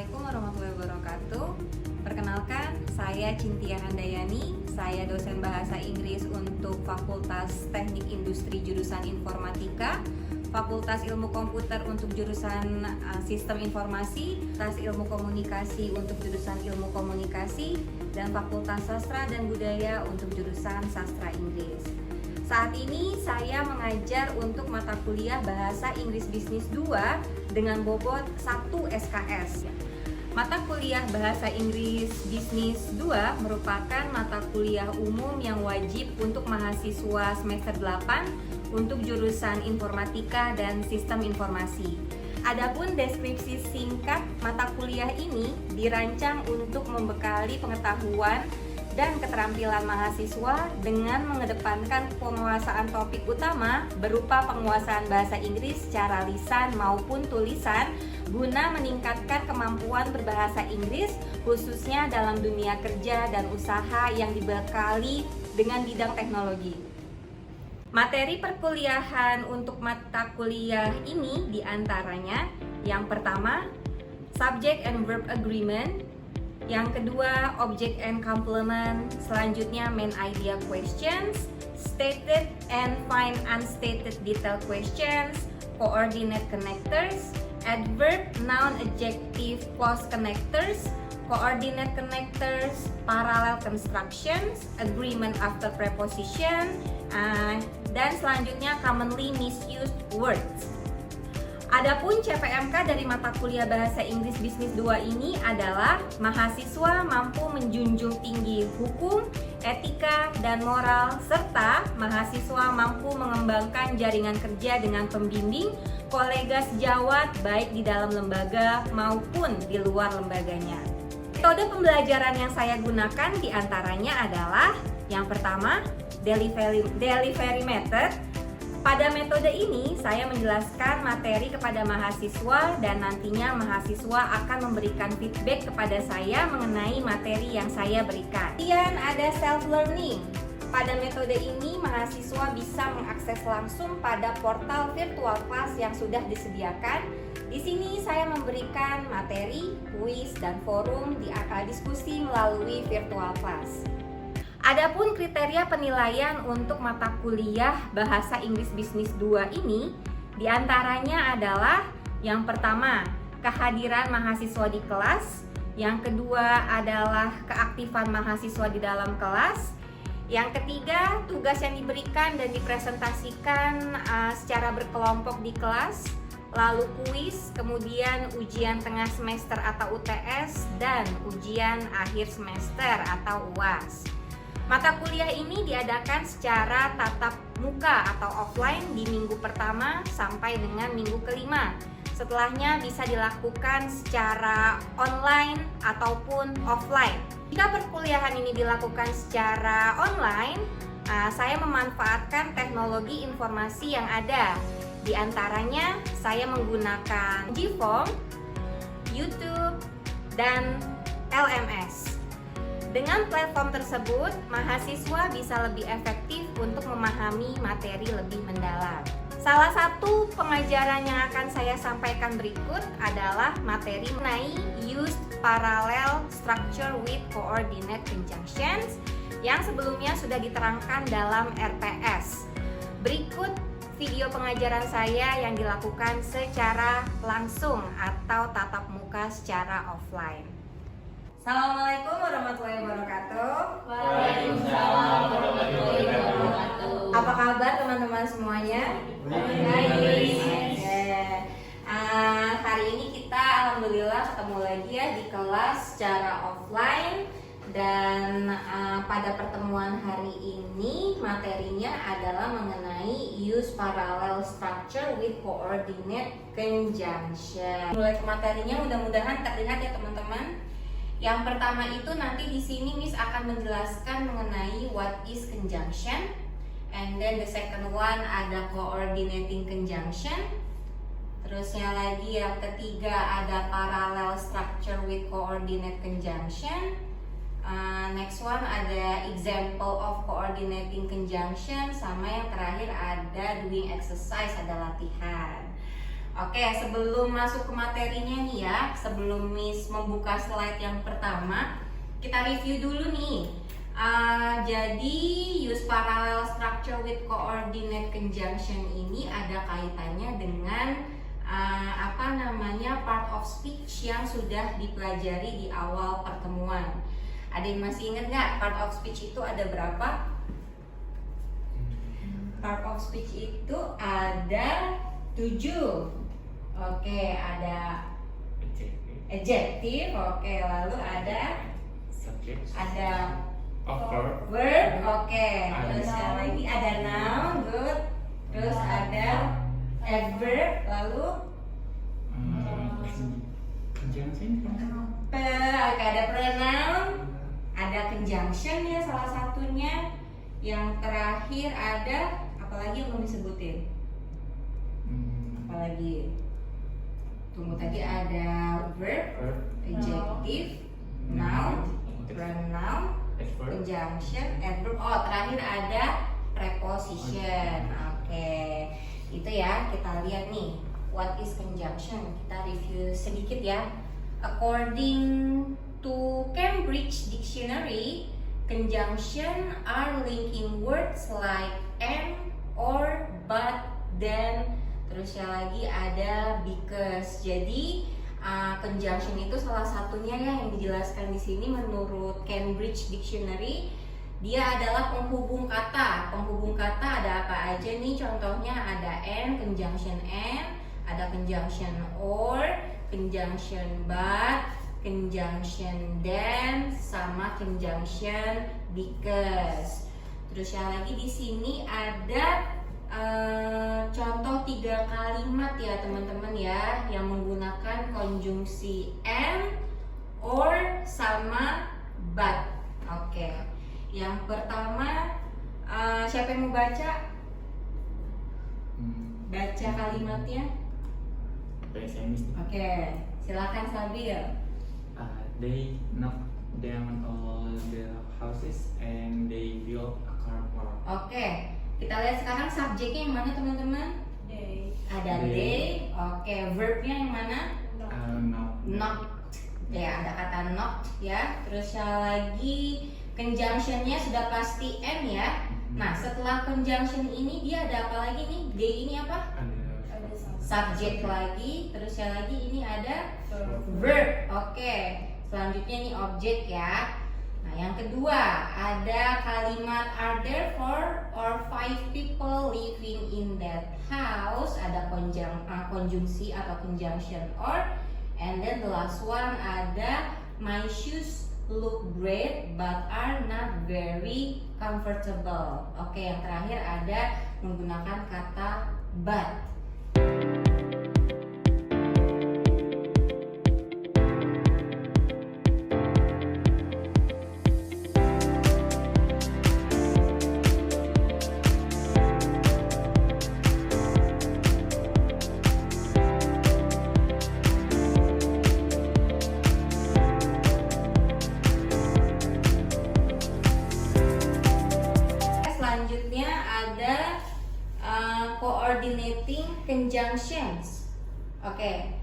Assalamualaikum warahmatullahi wabarakatuh. Perkenalkan, saya Chintia Handayani. Saya dosen Bahasa Inggris untuk Fakultas Teknik Industri jurusan Informatika, Fakultas Ilmu Komputer untuk jurusan Sistem Informasi, Fakultas Ilmu Komunikasi untuk jurusan Ilmu Komunikasi, dan Fakultas Sastra dan Budaya untuk jurusan Sastra Inggris. Saat ini saya mengajar untuk mata kuliah Bahasa Inggris Bisnis 2 dengan bobot 1 SKS. Mata kuliah Bahasa Inggris Bisnis 2 merupakan mata kuliah umum yang wajib untuk mahasiswa semester 8 untuk jurusan Informatika dan Sistem Informasi. Adapun deskripsi singkat mata kuliah ini dirancang untuk membekali pengetahuan dan keterampilan mahasiswa dengan mengedepankan penguasaan topik utama berupa penguasaan bahasa Inggris secara lisan maupun tulisan guna meningkatkan kemampuan berbahasa Inggris khususnya dalam dunia kerja dan usaha yang dibekali dengan bidang teknologi. Materi perkuliahan untuk mata kuliah ini diantaranya yang pertama, Subject and Verb Agreement, yang kedua, Object and Complement, selanjutnya Main Idea Questions, Stated and Find Unstated Detail Questions, Coordinate Connectors, Adverb, Noun, Adjective, Clause Connectors, Coordinate Connectors, Parallel Constructions, Agreement After Preposition, dan selanjutnya Commonly Misused Words. Adapun CPMK dari mata kuliah Bahasa Inggris Bisnis 2 ini adalah mahasiswa mampu menjunjung tinggi hukum, etika, dan moral, serta mahasiswa mampu mengembangkan jaringan kerja dengan pembimbing, kolega sejawat baik di dalam lembaga maupun di luar lembaganya. Metode pembelajaran yang saya gunakan diantaranya adalah yang pertama, delivery method. Pada metode ini, saya menjelaskan materi kepada mahasiswa dan nantinya mahasiswa akan memberikan feedback kepada saya mengenai materi yang saya berikan. Kemudian ada self-learning. Pada metode ini, mahasiswa bisa mengakses langsung pada portal virtual class yang sudah disediakan. Di sini saya memberikan materi, kuis, dan forum diskusi melalui virtual class. Adapun kriteria penilaian untuk mata kuliah Bahasa Inggris Bisnis 2 ini diantaranya adalah yang pertama, kehadiran mahasiswa di kelas, yang kedua adalah keaktifan mahasiswa di dalam kelas, yang ketiga, tugas yang diberikan dan dipresentasikan secara berkelompok di kelas, lalu kuis, kemudian ujian tengah semester atau UTS, dan ujian akhir semester atau UAS. Mata kuliah ini diadakan secara tatap muka atau offline di minggu pertama sampai dengan minggu kelima. Setelahnya bisa dilakukan secara online ataupun offline. Jika perkuliahan ini dilakukan secara online, saya memanfaatkan teknologi informasi yang ada. Di antaranya saya menggunakan G-Form, YouTube, dan LMS. Dengan platform tersebut, mahasiswa bisa lebih efektif untuk memahami materi lebih mendalam. Salah satu pengajaran yang akan saya sampaikan berikut adalah materi mengenai Used Parallel Structure with Coordinate Conjunctions yang sebelumnya sudah diterangkan dalam RPS. Berikut video pengajaran saya yang dilakukan secara langsung atau tatap muka secara offline. Assalamualaikum warahmatullahi wabarakatuh. Waalaikumsalam warahmatullahi wabarakatuh. Apa kabar teman-teman semuanya? Baik. Hari ini kita alhamdulillah ketemu lagi ya di kelas secara offline. Dan pada pertemuan hari ini materinya adalah mengenai Use Parallel Structure with Coordinate Conjunction. Mulai ke materinya mudah-mudahan terlihat ya teman-teman. Yang pertama itu nanti di sini Miss akan menjelaskan mengenai what is conjunction, and then the second one ada coordinating conjunction. Terusnya lagi yang ketiga ada parallel structure with coordinate conjunction. Next one ada example of coordinating conjunction, sama yang terakhir ada doing exercise, ada latihan. Oke, sebelum masuk ke materinya nih ya, sebelum Miss membuka slide yang pertama, kita review dulu nih. Jadi use parallel structure with coordinate conjunction ini ada kaitannya dengan part of speech yang sudah dipelajari di awal pertemuan. Ada yang masih ingat nggak part of speech itu ada berapa? Part of speech itu ada 7. Oke, ada adjective. Oke, lalu ada verb. Oke, terus yang lagi ada noun. Good. Terus ada adverb. Lalu ada pronoun. Ada conjunction ya salah satunya. Yang terakhir ada apalagi yang belum disebutin? Apalagi? Tunggu, tadi ada verb, adjective, noun, pronoun, conjunction, adverb. Oh, terakhir ada preposition. Oke. Itu ya, kita lihat nih. What is conjunction? Kita review sedikit ya. According to Cambridge Dictionary, conjunction are linking words like and, or, but, then, terus yang lagi ada because. Jadi conjunction itu salah satunya ya yang dijelaskan di sini menurut Cambridge Dictionary. Dia adalah penghubung kata. Penghubung kata ada apa aja nih? Contohnya ada and, conjunction and, ada conjunction or, conjunction but, conjunction then, sama conjunction because. Terus yang lagi di sini ada contoh 3 kalimat ya teman-teman ya yang menggunakan konjungsi and, or, sama but. Oke. Yang pertama siapa yang mau baca? Baca kalimatnya. Oke, silakan Sabil. They knock down all the houses and they build a car park. Oke, kita lihat sekarang subjeknya yang mana teman-teman? They. Ada they. Oke, verbnya yang mana? Knock. Ya, ada kata knock ya. Terus yang lagi conjunctionnya sudah pasti and ya. Nah, setelah conjunction ini dia ada apa lagi nih? They ini apa? Subjek lagi. Terus yang lagi ini ada verb. Oke. Selanjutnya nih objek ya. Nah, yang kedua ada kalimat are there 4 or 5 people living in that house. Ada konjungsi atau conjunction or. And then the last one ada my shoes look great but are not very comfortable. Oke, yang terakhir ada menggunakan kata but. Selanjutnya ada coordinating conjunctions. Oke.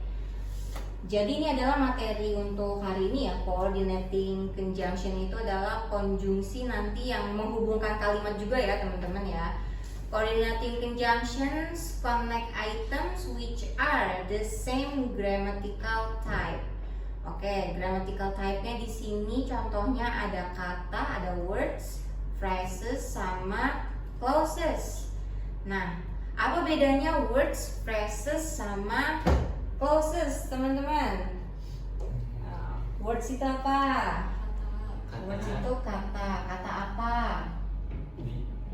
Jadi ini adalah materi untuk hari ini ya. Coordinating conjunction itu adalah konjungsi nanti yang menghubungkan kalimat juga ya teman-teman ya. Coordinating conjunctions connect items which are the same grammatical type. Oke, grammatical type-nya di sini contohnya ada kata, ada words, phrases, sama clauses. Nah, apa bedanya words, phrases, sama clauses, teman-teman? Words itu apa? Words itu kata. Kata apa?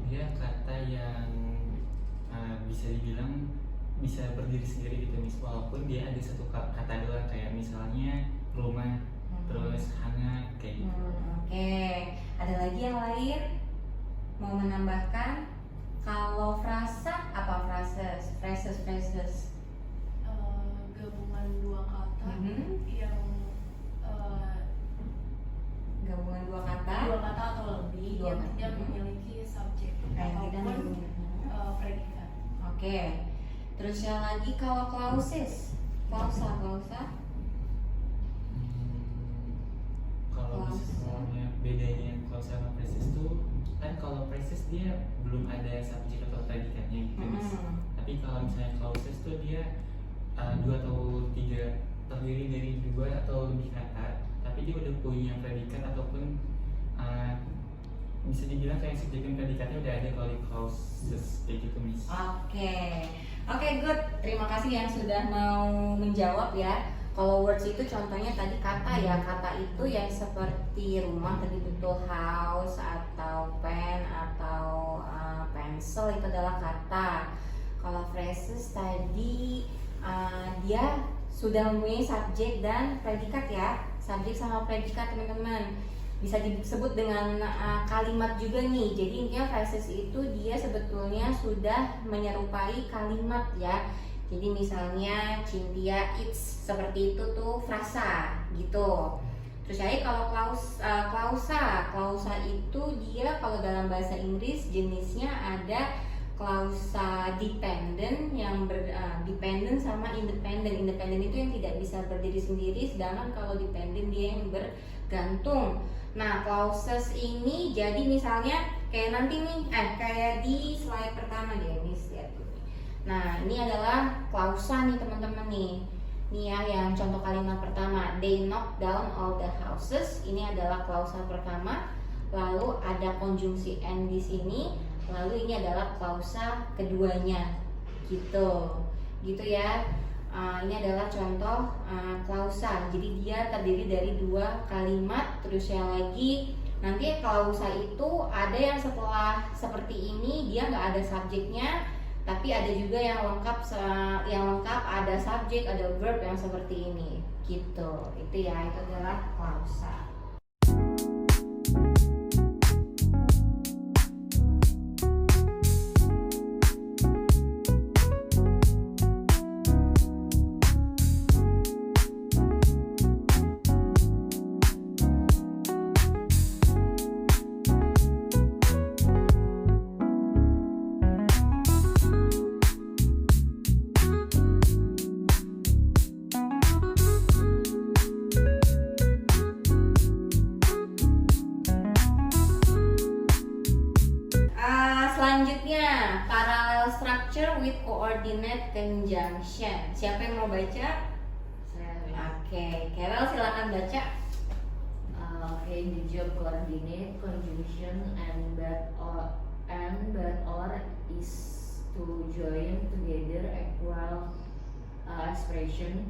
Dia kata yang bisa dibilang bisa berdiri sendiri gitu, walaupun dia ada satu kata doang, kayak misalnya rumah, terus hangat, kayak gitu. Oke. Ada lagi yang lain? Mau menambahkan? Kalau frasa, apa phrases? Phrases. Gabungan dua kata yang Gabungan dua kata atau lebih yang memiliki subjek ataupun predikat. Oke. Terus Terus yang lagi kalau klausa. Kalau Klausa. misalnya bedanya klausa sama presis tuh kan kalau presis dia belum ada subjek atau predikatnya gitu Miss. Tapi kalau misalnya klausa tuh dia 2 atau 3 terdiri dari 2 atau lebih kata, tapi dia udah punya predikat ataupun bisa dibilang kayak subjek dan predikatnya udah ada kalau di clauses kayak gitu Miss. Oke, good. Terima kasih yang sudah mau menjawab ya. Kalau words itu contohnya tadi kata ya. Kata itu yang seperti rumah tadi betul, house atau pen atau pencil itu adalah kata. Kalau phrases tadi dia sudah mempunyai subjek dan predikat ya. Subjek sama predikat teman-teman. Bisa disebut dengan kalimat juga nih. Jadi intinya phrases itu dia sebetulnya sudah menyerupai kalimat ya. Jadi misalnya Chintia eats, seperti itu tuh frasa gitu. Terus jadi kalau klausa itu dia kalau dalam bahasa Inggris jenisnya ada klausa dependent yang dependent sama independent. Independent itu yang tidak bisa berdiri sendiri, sedangkan kalau dependent dia yang bergantung. Nah, clauses ini jadi misalnya kayak nanti nih, kayak di slide pertama deh, Miss lihat dulu. Nah, ini adalah klausa nih teman-teman nih. Nih ya yang contoh kalimat pertama, they knock down all the houses. Ini adalah klausa pertama. Lalu ada konjungsi and di sini. Lalu ini adalah klausa keduanya. Gitu ya. Ini adalah contoh klausa. Jadi dia terdiri dari 2 kalimat. Terus yang lagi nanti klausa itu ada yang setelah seperti ini dia nggak ada subjeknya, tapi ada juga yang lengkap ada subjek, ada verb yang seperti ini. Gitu. Itu ya, itu adalah klausa. Selanjutnya, parallel structure with coordinate conjunction. Siapa yang mau baca? Oke, Carol silakan baca. The job coordinate conjunction and but or is to join together equal expression.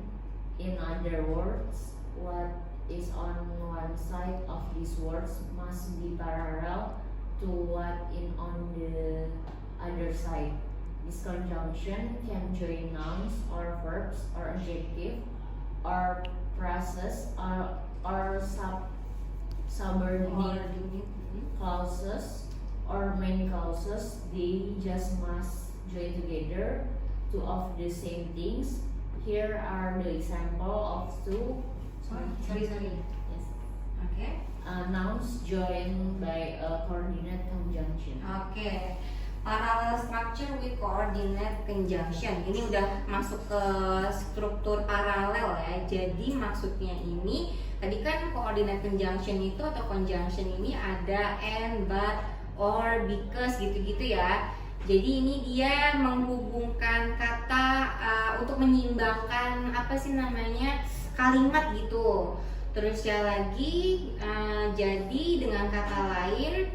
In other words, what is on one side of these words must be parallel to what in on the other side. This conjunction can join nouns or verbs or adjective or phrases or subordinate clauses or main clauses. They just must join together two of the same things. Here are the example of two. Sorry. Yes. Oke. Nouns joined by a coordinate conjunction. Oke. Parallel structure with coordinate conjunction. Ini udah masuk ke struktur paralel ya. Jadi maksudnya ini tadi kan coordinate conjunction itu atau conjunction ini ada and, but, or, because gitu-gitu ya. Jadi ini dia menghubungkan kata untuk menyeimbangkan apa sih namanya kalimat gitu. Terus ya lagi jadi dengan kata lain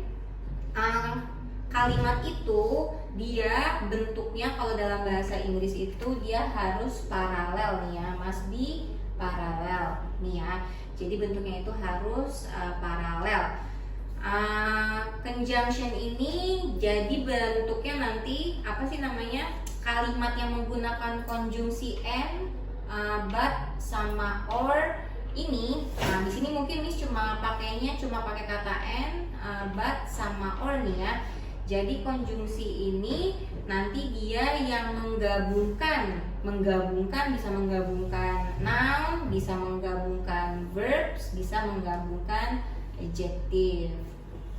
kalimat itu dia bentuknya kalau dalam bahasa Inggris itu dia harus paralel nih ya, must be paralel nih ya. Jadi bentuknya itu harus paralel. Conjunction ini jadi bentuknya nanti apa sih namanya kalimat yang menggunakan konjungsi and, but sama or ini. Nah di sini mungkin Miss cuma pakai kata and, but sama or nih ya. Jadi konjungsi ini nanti dia yang menggabungkan bisa menggabungkan noun, bisa menggabungkan verbs, bisa menggabungkan adjective,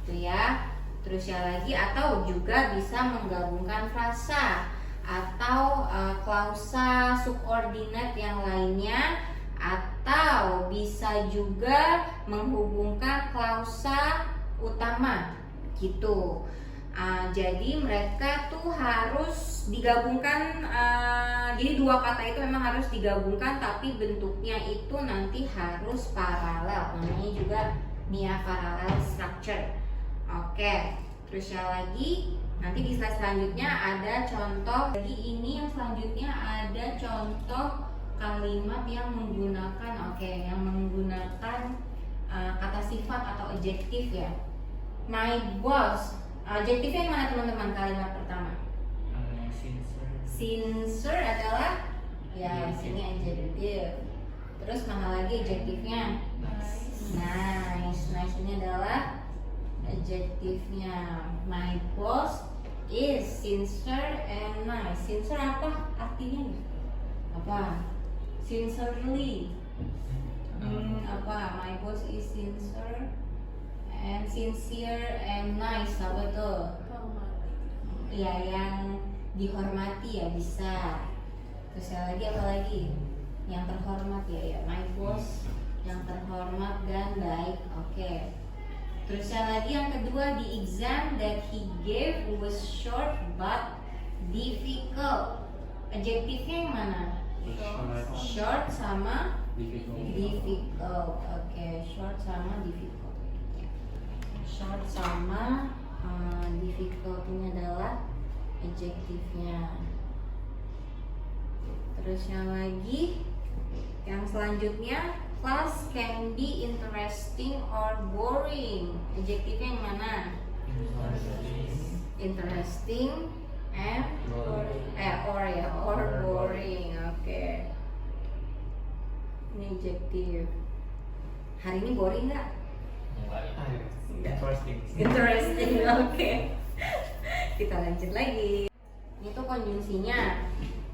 gitu ya. Terus ya lagi atau juga bisa menggabungkan frasa. atau klausa subordinat yang lainnya, atau bisa juga menghubungkan klausa utama gitu. Jadi mereka tuh harus digabungkan, jadi dua kata itu memang harus digabungkan, tapi bentuknya itu nanti harus paralel, namanya juga parallel structure. Oke, terus yang lagi nanti di slide selanjutnya ada contoh. Jadi ini yang selanjutnya ada contoh kalimat yang menggunakan yang menggunakan kata sifat atau adjektif ya. My boss, adjektifnya yang mana teman-teman? Kalimat pertama sincere adalah ya sini adjektif. Terus mana lagi adjektifnya? Nice ini adalah adjektifnya. My boss is sincere and nice. Sincere apa artinya? Apa? Sincerely. Apa? My boss is sincere and nice. Apa tuh? Ya, yang dihormati ya bisa. Terus yang lagi apa lagi? Yang terhormat ya. My boss yang terhormat dan baik. Oke. Terus yang lagi yang kedua, the exam that he gave was short but difficult. Adjektifnya yang mana? Short sama difficult. Oke, short sama difficult. Short sama difficult ini adalah adjektifnya. Terus yang lagi, yang selanjutnya, class can be interesting or boring. Adjektifnya yang mana? Interesting and or boring. Oke. Ini adjektif. Hari ini boring nggak? Interesting. Oke. Kita lanjut lagi. Ini tuh konjungsinya.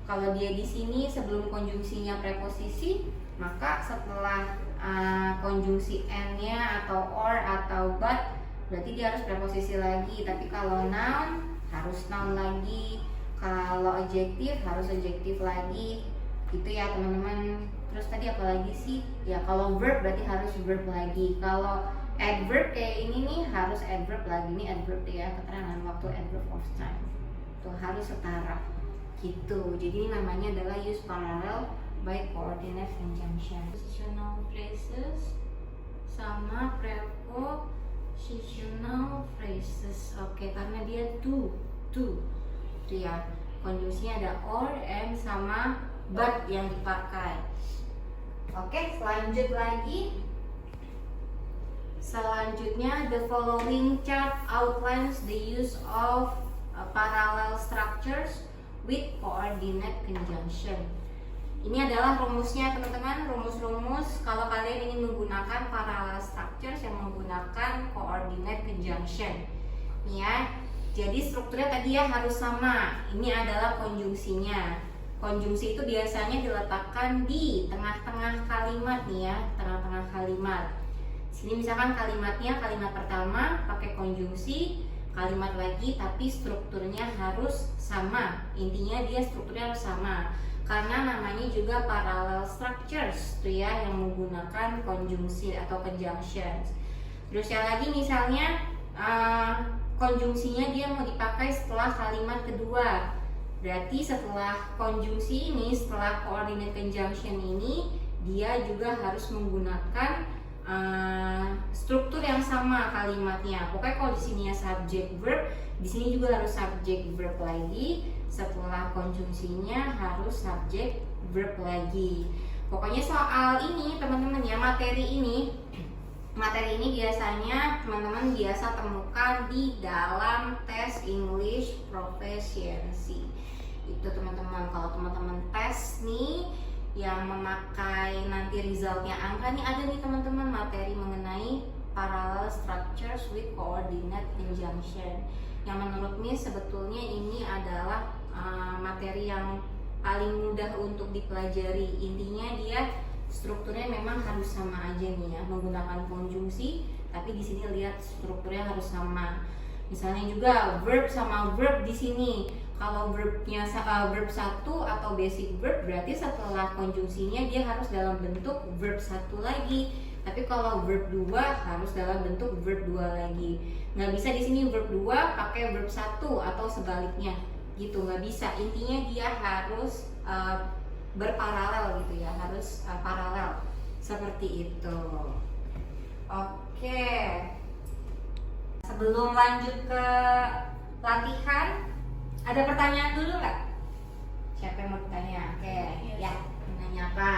Kalau dia di sini sebelum konjungsinya preposisi, maka setelah konjungsi n-nya atau or atau but, berarti dia harus preposisi lagi. Tapi kalau noun harus noun lagi, kalau adjektif harus adjektif lagi, gitu ya teman-teman. Terus tadi apa lagi sih? Ya kalau verb berarti harus verb lagi. Kalau adverb kayak ini nih harus adverb lagi. Ini adverb ya, keterangan waktu, adverb of time. Tuh harus setara. Gitu. Jadi ini namanya adalah use parallel by coordinate conjunction. Positional phrases sama prepositional phrases. Oke, karena dia to. Itu ya. Konjungsinya ada or, and sama but yang dipakai. Oke, selanjut lagi. Selanjutnya, the following chart outlines the use of parallel structures with coordinate conjunction. Ini adalah rumusnya teman-teman, rumus-rumus kalau kalian ingin menggunakan parallel structures yang menggunakan coordinate conjunction. Ya, jadi strukturnya tadi ya harus sama. Ini adalah konjungsinya. Konjungsi itu biasanya diletakkan di tengah-tengah kalimat nih ya, tengah-tengah kalimat. Sini misalkan kalimatnya, kalimat pertama pakai konjungsi, kalimat lagi tapi strukturnya harus sama. Intinya dia strukturnya harus sama. Karena namanya juga parallel structures tuh ya, yang menggunakan konjungsi atau conjunctions. Terus yang lagi misalnya konjungsinya dia mau dipakai setelah kalimat kedua. Berarti setelah konjungsi ini, setelah coordinate conjunction ini, dia juga harus menggunakan struktur yang sama kalimatnya. Pokoknya kalau di sini ya subject verb, di sini juga harus subject verb lagi. Setelah konjungsinya harus subject verb lagi. Pokoknya soal ini teman-teman ya, materi ini biasanya teman-teman biasa temukan di dalam tes English Proficiency. Itu teman-teman, kalau teman-teman tes nih yang memakai nanti resultnya angka nih, ada nih teman-teman materi mengenai parallel structures with coordinate conjunction, yang menurut Miss sebetulnya ini adalah materi yang paling mudah untuk dipelajari. Intinya dia strukturnya memang harus sama aja nih ya, menggunakan konjungsi, tapi di sini lihat strukturnya harus sama. Misalnya juga verb sama verb di sini. Kalau verbnya verb 1 atau basic verb berarti setelah konjungsinya dia harus dalam bentuk verb 1 lagi. Tapi kalau verb 2 harus dalam bentuk verb 2 lagi. Nggak bisa di sini verb 2 pakai verb 1 atau sebaliknya gitu, nggak bisa. Intinya dia harus berparalel gitu ya, harus paralel seperti itu. Oke, sebelum lanjut ke latihan, ada pertanyaan dulu nggak? Siapa yang mau bertanya? Oke, ya, nanya apa?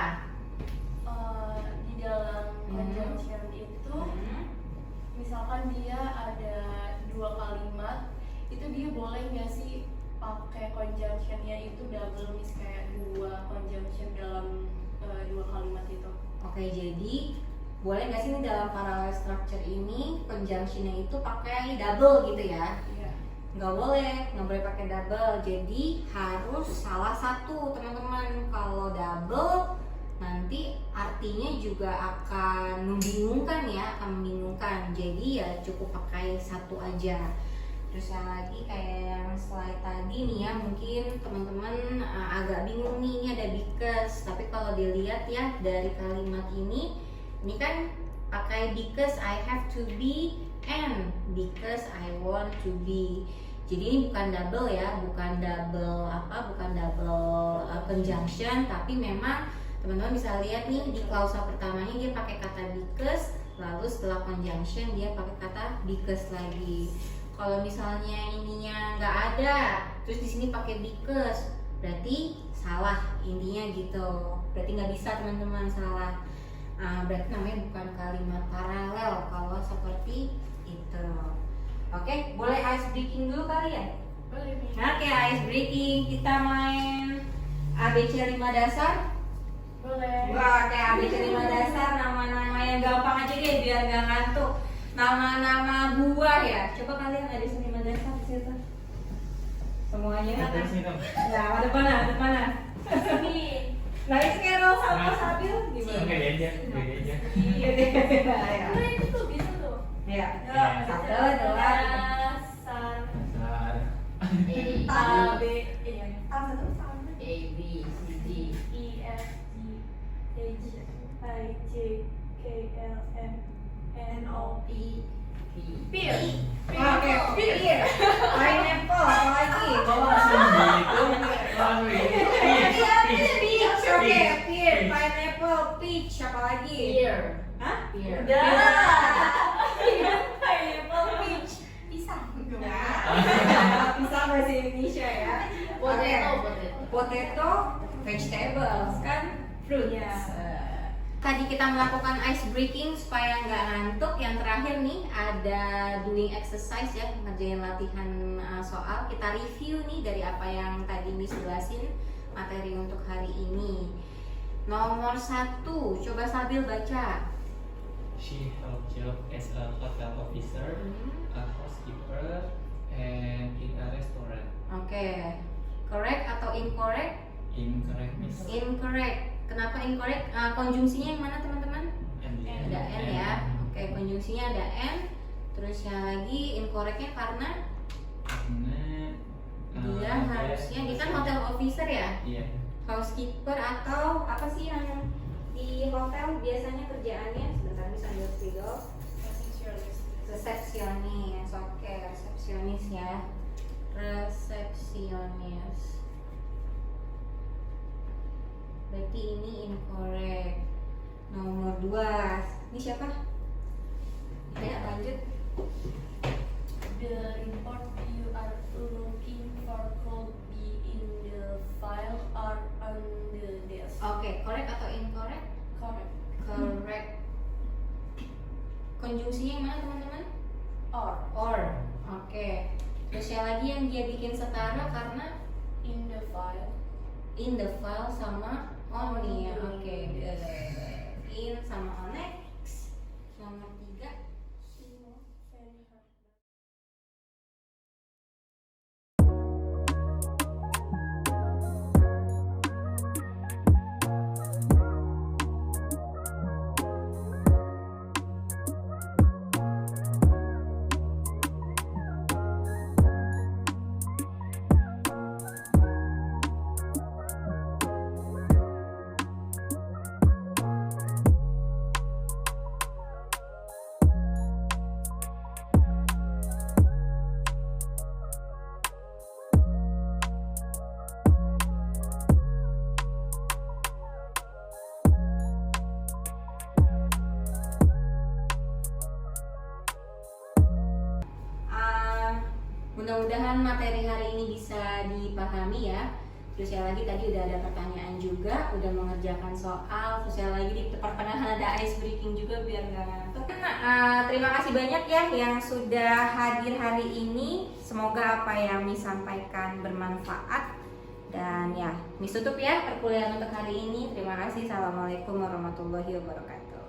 Di dalam conjunction itu, misalkan dia ada 2 kalimat, itu dia boleh nggak sih pakai conjunctionnya itu double, kayak 2 conjunction dalam 2 kalimat itu? Oke, jadi boleh nggak sih nih dalam parallel structure ini conjunctionnya itu pakai double gitu ya? Iya. Nggak boleh pakai double. Jadi harus salah satu teman-teman. Kalau double nanti artinya juga akan membingungkan ya, Jadi ya cukup pakai satu aja. Terus yang lagi kayak yang slide tadi nih ya, mungkin teman-teman agak bingung nih, ini ada because. Tapi kalau dilihat ya dari kalimat ini kan pakai because I have to be and because I want to be. Jadi ini bukan double ya, bukan double conjunction, tapi memang teman-teman bisa lihat nih di klausa pertamanya dia pakai kata because, lalu setelah conjunction dia pakai kata because lagi. Kalau misalnya ininya nggak ada, terus di sini pakai because, berarti salah intinya gitu. Berarti nggak bisa teman-teman, salah. Berarti namanya bukan kalimat paralel kalau seperti itu. Oke, boleh ice breaking dulu kali ya? Boleh nih. Oke, ice breaking. Kita main ABC 5 dasar. Boleh. Wah, kayak ABC 5 dasar, nama-nama yang gampang aja deh biar gak ngantuk. Nama-nama buah ya. Coba kalian ABC 5 dasar di situ. Semuanya kan? Ya, ada mana? Ini. Nah, itu kayak Rol sama Sabil gimana? Oke aja. Iya deh. Nah, itu tuh bisa tuh. Ya. Ya. 1, 2, Dasar. A B iya. A B C D E F G H I J K L M N O P. Pear. Oke, pear. Pineapple, apa lagi? Peach, oke, pear, pineapple, peach, apa lagi? Pear. Hah? Pear. Udah. Pineapple peach. Pisang. Pisang bahasa Indonesia ya. Potato, vegetables kan, fruits. Iya. Tadi kita melakukan ice breaking supaya nggak ngantuk. Yang terakhir nih ada doing exercise ya, ngerjain latihan soal. Kita review nih dari apa yang tadi Miss jelasin materi untuk hari ini. Nomor 1, coba Sabil baca. She held job as a hotel officer, a housekeeper, and in a restaurant. Oke, correct atau incorrect? Incorrect, Miss. Incorrect. Kenapa incorrect? Konjungsinya yang mana teman-teman? And Ada N ya. Oke, konjungsinya ada N. Terus yang lagi incorrectnya karena dia harusnya, dia kan hotel officer ya, Iya. housekeeper atau apa sih yang di hotel biasanya kerjaannya? Sebentar bisa ambil spidol. Resepsionis. Oke, resepsionis ya. Resepsionis. Berarti ini incorrect. Nomor 2. Ini siapa? Ya, lanjut. The report you are looking for could be in the file or on the desk. Oke, correct atau incorrect? Correct. Correct. Konjungsinya yang mana teman-teman? Or Oke. Terus yang lagi yang dia bikin setara karena in the file. in the file sama on nih ya. Oke. In sama on. Next. Nomor 3. Mudah-mudahan materi hari ini bisa dipahami ya. Terus ya lagi tadi udah ada pertanyaan juga, udah mengerjakan soal. Terus ya lagi di pertengahan ada ice breaking juga biar nggak ngantuk. Terima kasih banyak ya yang sudah hadir hari ini. Semoga apa yang Miss sampaikan bermanfaat. Dan ya, Miss tutup ya perkuliahan untuk hari ini. Terima kasih. Assalamualaikum warahmatullahi wabarakatuh.